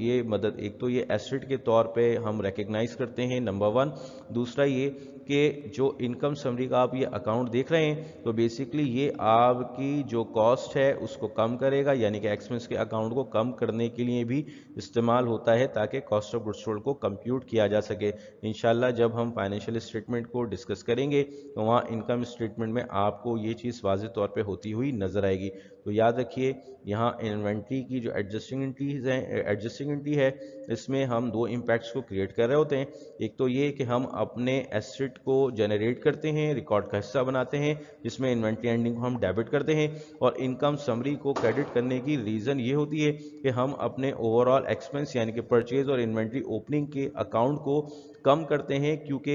Speaker 1: ये एसेट के तौर पे हम रिकग्नाइज करते हैं, नंबर वन। दूसरा ये कि जो इनकम समरी का आप ये अकाउंट देख रहे हैं, तो बेसिकली ये आपकी जो कॉस्ट है उसको कम करेगा, यानी कि एक्सपेंस के अकाउंट को कम करने के लिए भी इस्तेमाल होता है, ताकि कॉस्ट ऑफ गुड्स सोल्ड को कंप्यूट किया जा सके। इंशाल्लाह जब हम फाइनेंशियल स्टेटमेंट को डिस्कस करेंगे, तो वहाँ इनकम स्टेटमेंट में आपको ये चीज़ वाज़ेह तौर पे होती हुई नज़र आएगी। तो याद रखिए, यहाँ इन्वेंट्री की जो एडजस्टिंग एंट्री है, इसमें हम दो इम्पैक्ट्स को क्रिएट कर रहे होते हैं। एक तो ये कि हम अपने एसेट को जनरेट करते हैं, रिकॉर्ड का हिस्सा बनाते हैं, जिसमें इन्वेंट्री एंडिंग को हम डेबिट करते हैं, और इनकम समरी को क्रेडिट करने की रीज़न ये होती है कि हम अपने ओवरऑल एक्सपेंस यानी कि परचेज और इन्वेंट्री ओपनिंग के अकाउंट को कम करते हैं, क्योंकि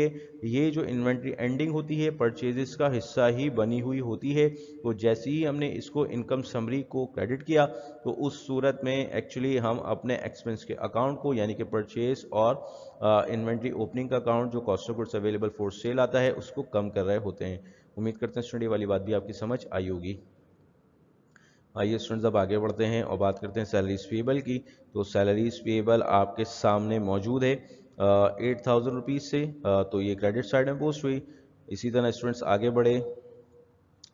Speaker 1: ये जो इन्वेंट्री एंडिंग होती है परचेजेस का हिस्सा ही बनी हुई होती है। तो जैसे ही हमने इसको इनकम समरी को क्रेडिट किया, तो उस सूरत में एक्चुअली हम अपने एक्सपेंस के अकाउंट को यानी कि परचेज और इन्वेंट्री ओपनिंग का अकाउंट जो cost of goods available for sale आता है, उसको कम कर रहे होते हैं। उम्मीद करते हैं स्टूडेंट ये वाली बात भी आपकी समझ आई होगी। आइए स्टूडेंट्स अब आगे बढ़ते हैं और बात करते हैं सैलरीज पेएबल की। तो सैलरीज पेएबल आपके सामने मौजूद है 8,000 रुपीज़ से, तो ये क्रेडिट साइड में पोस्ट हुई। इसी तरह स्टूडेंट्स आगे बढ़े,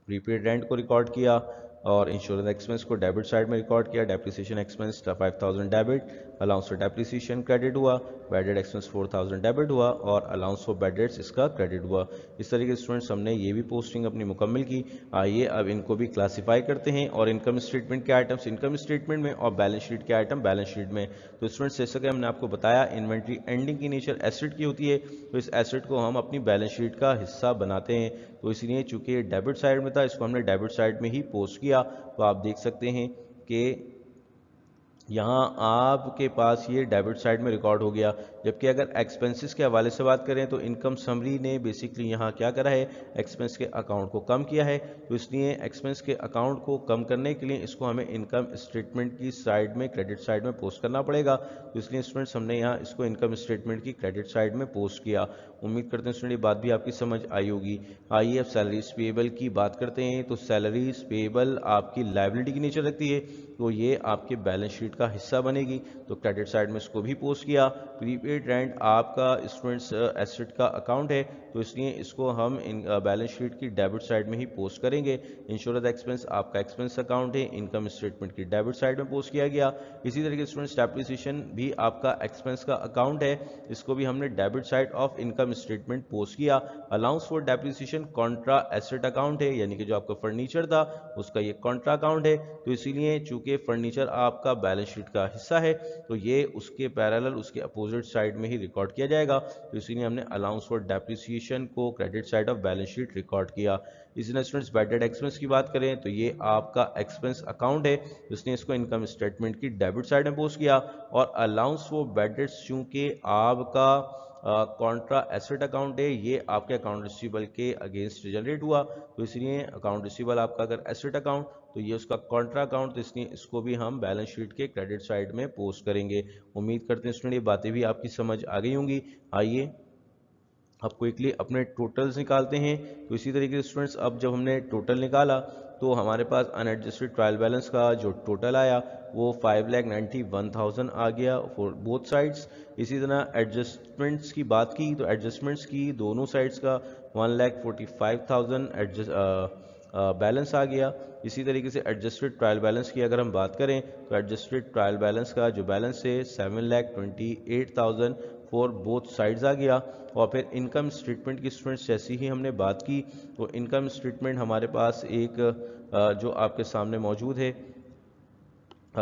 Speaker 1: प्रीपेड रेंट को रिकॉर्ड किया और इंश्योरेंस एक्सपेंस को डेबिट साइड में रिकॉर्ड किया। Depreciation expense 5,000 debit, allowance for depreciation credit हुआ, बैडेड एक्सपेंस 4,000 डेबिट हुआ और अलाउंस फॉर बैडेड्स इसका क्रेडिट हुआ। इस तरीके से स्टूडेंट्स हमने ये भी पोस्टिंग अपनी मुकम्मल की। आइए अब इनको भी क्लासीफाई करते हैं और इनकम स्टेटमेंट के आइटम्स इनकम स्टेटमेंट में और बैलेंस शीट के आइटम बैलेंस शीट में। तो स्टूडेंट्स जैसा कि हमने आपको बताया, इन्वेंट्री एंडिंग की नेचर एसेट की होती है, तो इस एसेट को हम अपनी बैलेंस शीट का हिस्सा बनाते हैं। तो इसलिए चूंकि ये डेबिट साइड में था, इसको हमने डेबिट साइड में ही पोस्ट किया। तो आप देख सकते हैं कि यहाँ आपके पास ये डेबिट साइड में रिकॉर्ड हो गया। जबकि अगर एक्सपेंसेस के हवाले से बात करें तो इनकम समरी ने बेसिकली यहाँ क्या करा है, एक्सपेंस के अकाउंट को कम किया है। तो इसलिए एक्सपेंस के अकाउंट को कम करने के लिए इसको हमें इनकम स्टेटमेंट की साइड में, क्रेडिट साइड में पोस्ट करना पड़ेगा। तो इसलिए स्टूडेंट्स हमने यहाँ इसको इनकम स्टेटमेंट की क्रेडिट साइड में पोस्ट किया। उम्मीद करते हैं स्टूडेंट ये बात भी आपकी समझ आई होगी। आइए अब सैलरीज पेएबल की बात करते हैं। तो सैलरीज पेएबल आपकी लायबिलिटी की नेचर रखती है, तो ये आपके बैलेंस शीट का हिस्सा बनेगी। तो क्रेडिट साइड में इसको भी पोस्ट किया। प्रीपेड रेंट आपका स्टूडेंट्स एसेट का अकाउंट है, तो इसलिए इसको हम इन बैलेंस शीट की डेबिट साइड में ही पोस्ट करेंगे। इंश्योरेंस एक्सपेंस आपका एक्सपेंस अकाउंट है, इनकम स्टेटमेंट की डेबिट साइड में पोस्ट किया गया। इसी तरीके से स्टूडेंट्स डेप्रिसिएशन भी आपका एक्सपेंस का अकाउंट है, इसको भी हमने debit side of income statement post किया। Allowance for depreciation contra asset account है, यानी कि जो आपका फर्नीचर था उसका ये कॉन्ट्रा अकाउंट है। तो इसीलिए चूंकि फर्नीचर आपका बैलेंस शीट का हिस्सा है, तो ये उसके पैरेलल, उसके अपोजिट साइड में ही रिकॉर्ड किया जाएगा। तो इसीलिए हमने अलाउंस फॉर डेप्रिसिएशन को credit side of balance sheet record किया। इसी तरह स्टूडेंट्स बैड डेट एक्सपेंस की बात करें तो ये आपका एक्सपेंस अकाउंट है, इसने इसको इनकम स्टेटमेंट की डेबिट साइड में पोस्ट किया। और अलाउंस फॉर बैड डेट्स चूंकि आपका कॉन्ट्रा एसेट अकाउंट है, ये आपके अकाउंट रिसीवेबल के अगेंस्ट जनरेट हुआ। तो इसलिए अकाउंट रिसीवेबल आपका अगर एसेट अकाउंट, तो ये उसका कॉन्ट्रा अकाउंट, तो इसलिए इसको भी हम बैलेंस शीट के क्रेडिट साइड में पोस्ट करेंगे। उम्मीद करते हैं स्टूडेंट ये बातें भी आपकी समझ आ गई होंगी। आइए अब क्विकली अपने टोटल्स निकालते हैं। तो इसी तरीके से स्टूडेंट्स अब जब हमने टोटल निकाला तो हमारे पास अनएडजस्टेड ट्रायल बैलेंस का जो टोटल आया वो 5,91,000 आ गया फॉर बोथ साइड्स। इसी तरह एडजस्टमेंट्स की बात की तो एडजस्टमेंट्स की दोनों साइड्स का 1,45,000 बैलेंस आ गया। इसी तरीके से एडजस्टेड ट्रायल बैलेंस की अगर हम बात करें तो एडजस्टेड ट्रायल बैलेंस का जो बैलेंस है 7,28,000 फॉर बोथ साइड्स आ गया। और फिर इनकम स्टेटमेंट की स्टूडेंट्स जैसी ही हमने बात की तो इनकम स्टेटमेंट हमारे पास एक जो आपके सामने मौजूद है,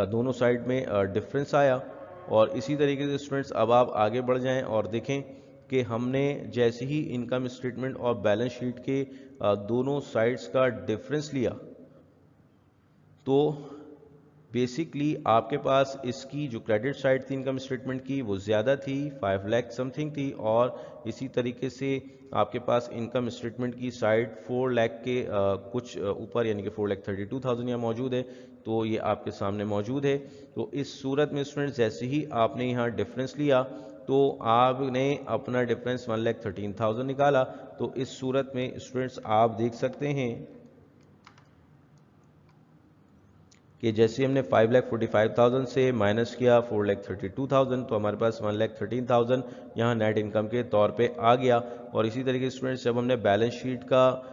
Speaker 1: दोनों साइड में डिफरेंस आया। और इसी तरीके से स्टूडेंट्स अब आप आगे बढ़ जाएं और देखें कि हमने जैसे ही इनकम स्टेटमेंट और बैलेंस शीट के दोनों साइड्स का डिफरेंस लिया तो बेसिकली आपके पास इसकी जो क्रेडिट साइड थी इनकम स्टेटमेंट की वो ज़्यादा थी, 5 लाख समथिंग थी। और इसी तरीके से आपके पास इनकम स्टेटमेंट की साइड 4 लाख के कुछ ऊपर, यानी कि 4,32,000 यहाँ मौजूद है। तो ये आपके सामने मौजूद है। तो इस सूरत में स्टूडेंट्स जैसे ही आपने यहाँ डिफरेंस लिया तो आपने अपना डिफरेंस 1,13,000 निकाला। तो इस सूरत में स्टूडेंट्स आप देख सकते हैं कि जैसे हमने 5,45,000 से माइनस किया 4,32,000 तो हमारे पास 1,13,000 यहाँ नेट इनकम के तौर पे आ गया। और इसी तरीके से स्टूडेंट्स जब हमने बैलेंस शीट का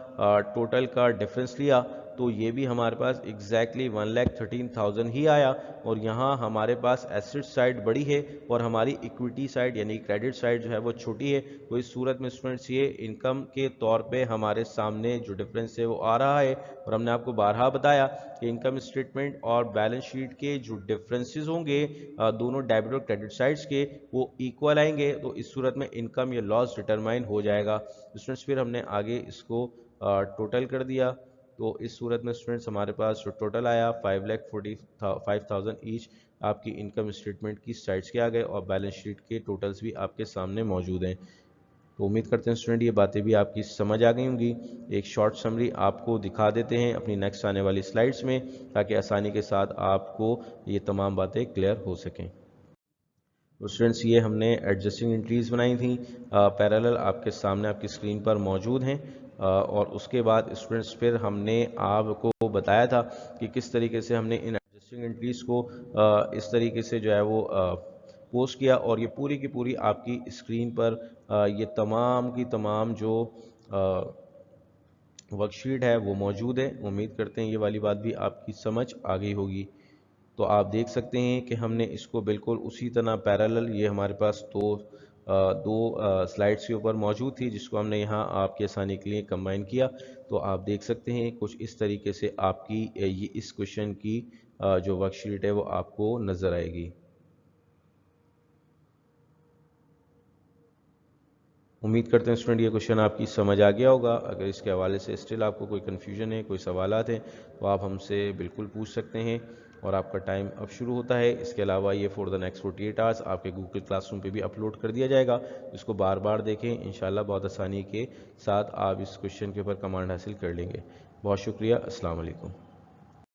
Speaker 1: टोटल का डिफरेंस लिया तो ये भी हमारे पास एग्जैक्टली 1,13,000 ही आया। और यहाँ हमारे पास एसेट साइड बड़ी है और हमारी इक्विटी साइड यानी क्रेडिट साइड जो है वो छोटी है। तो इस सूरत में स्टूडेंट्स ये इनकम के तौर पे हमारे सामने जो डिफरेंस है वो आ रहा है। और हमने आपको बारहा बताया कि इनकम स्टेटमेंट और बैलेंस शीट के जो डिफरेंसेस होंगे दोनों डेबिट और क्रेडिट साइड्स के, वो इक्वल आएंगे। तो इस सूरत में इनकम या लॉस डिटरमाइन हो जाएगा। स्टूडेंट्स फिर हमने आगे इसको टोटल कर दिया। तो इस सूरत में स्टूडेंट्स हमारे पास जो टोटल आया 5,45,000 ईच आपकी इनकम स्टेटमेंट की साइड्स के आ गए और बैलेंस शीट के टोटल्स भी आपके सामने मौजूद हैं। तो उम्मीद करते हैं स्टूडेंट ये बातें भी आपकी समझ आ गई होंगी। एक शॉर्ट समरी आपको दिखा देते हैं अपनी नेक्स्ट आने वाली स्लाइड्स में, ताकि आसानी के साथ आपको ये तमाम बातें क्लियर हो सकें। तो स्टूडेंट्स ये हमने एडजस्टिंग एंट्रीज बनाई थी, पैरेलल आपके सामने आपकी स्क्रीन पर मौजूद हैं। और उसके बाद स्टूडेंट्स फिर हमने आपको बताया था कि किस तरीके से हमने इन एडजस्टिंग एंट्रीज को इस तरीके से जो है वो पोस्ट किया। और ये पूरी की पूरी आपकी स्क्रीन पर ये तमाम की तमाम जो वर्कशीट है वो मौजूद है। उम्मीद करते हैं ये वाली बात भी आपकी समझ आ गई होगी। तो आप देख सकते हैं कि हमने इसको बिल्कुल उसी तरह पैरेलल, ये हमारे पास दो स्लाइड्स के ऊपर मौजूद थी जिसको हमने यहाँ आपकी आसानी के लिए कंबाइन किया। तो आप देख सकते हैं कुछ इस तरीके से आपकी ये इस क्वेश्चन की जो वर्कशीट है वो आपको नज़र आएगी। उम्मीद करते हैं स्टूडेंट ये क्वेश्चन आपकी समझ आ गया होगा। अगर इसके हवाले से स्टिल आपको कोई कन्फ्यूजन है, कोई सवालात हैं, तो आप हमसे बिल्कुल पूछ सकते हैं और आपका टाइम अब शुरू होता है। इसके अलावा ये फॉर द नेक्स्ट 48 आवर्स आपके गूगल क्लासरूम पे भी अपलोड कर दिया जाएगा। इसको बार बार देखें, इंशाल्लाह बहुत आसानी के साथ आप इस क्वेश्चन के ऊपर कमांड हासिल कर लेंगे। बहुत शुक्रिया। अस्सलाम वालेकुम।